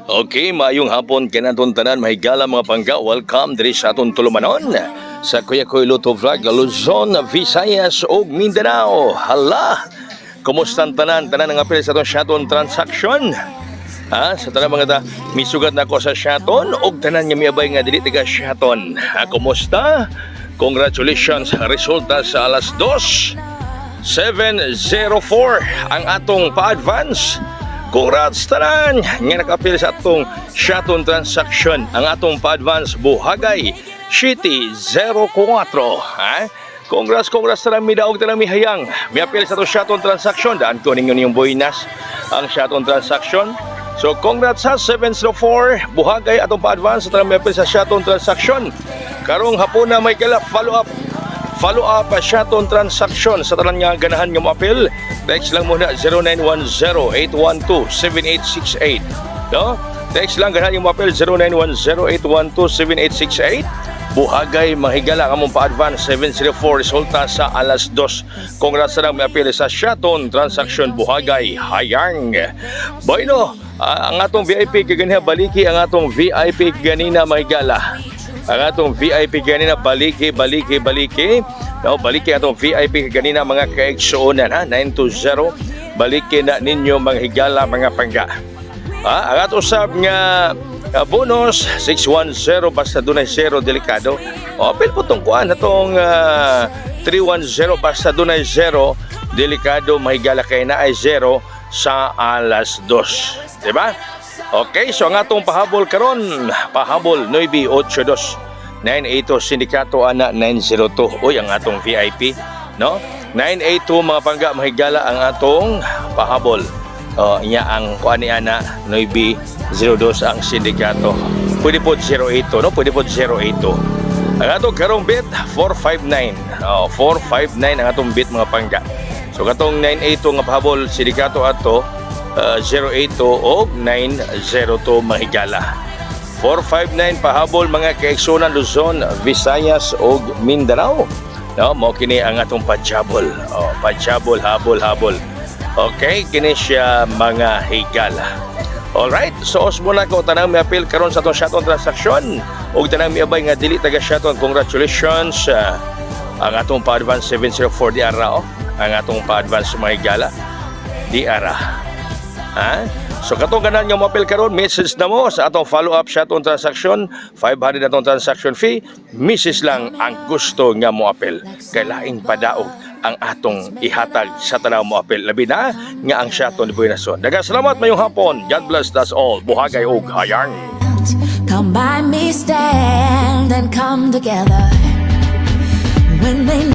Okay, maayong hapon kinaton tanan mahigala mga pangga. Welcome diri sa aton tulumanon sa Kuya Koy Luto Vlog, Luzon, Visayas ug Mindanao. Hala, kumusta tanan nga apil sa aton transaction? Sa tanan mga ta, misugat na ko sa Shaton ug tanan nga miabay nga dili tiga Shaton. Kumusta? Congratulations, resulta sa alas 2:704 ang atong pa-advance. Congrats tanan nga nakapil sa atong Shaton transaction. Ang atong pa-advance buhagay City 04. Congrats tanan midaog tanan mihayang. Miapil sa atong Shaton transaction. Daan ko ninyo yung buinas ang Shaton transaction. So congrats sa 704 buhagay atong pa-advance tanan miapil sa Shaton transaction. Karong hapon na may kala follow-up Shaton transaction sa tanan nga ganahan nga moapil. Text lang muna 0910-812-7868. No? Text lang ganahan nga moapil 0910-812-7868. Buhagay mahigala ang mong pa-advance 704 resulta sa alas 2. Congrats na lang moapil sa Shaton transaction buhagay hayang. Bueno, ang atong VIP kaganiha baliki ang atong VIP ganina mahigala. Ang atong VIP ganina baliki. No, baliki atong VIP ganina mga kaigsuonan 920. Baliki na ninyo mga higala mga pangga. Ang atong usab nga bonus 610 basta dunay 0 delikado. Apil po tong kuan atong 310 basta dunay 0 delikado mahigala kay na ay 0 sa alas 2. Diba? Okay, so ang atong pahabol karon, pahabol 982 982 sindikato ana 902. Uy, ang atong VIP, no? 982 mga pangga mahigala ang atong pahabol. Nya ang kuani ana 902 ang sindikato. Pwede po 082, no? Pwede po 082. Ang atong karong bit 459. 459 ang atong bit mga pangga. So katong 982 nga pahabol sindikato ato 082 o 902 mahigala. 459 pahabol mga kaigsunan Luzon, Visayas o Mindanao. No, mo kini ang atong pajabol. Pajabol habol. Okay, kini siya mga higala. Alright, so osmuna ko tanang miapil karon sa atong Shaton transaction ug tanang miabay nga dili taga Shaton. Congratulations ang atong pa-advance 704 di ara ang atong pa-advance mga higala di ara. So katong ganan nga moapil karon, message na mo sa atong follow-up Shaton transaction. 500 atong transaction fee. Message lang ang gusto nga moapil. Kay laing padaog ang atong ihatag sa tanang moapil. Labi na nga ang Shaton ni Buenason. Daghang salamat mayong hapon. God bless us all. Buhagay og hayang. Come by me, stand and come together. When they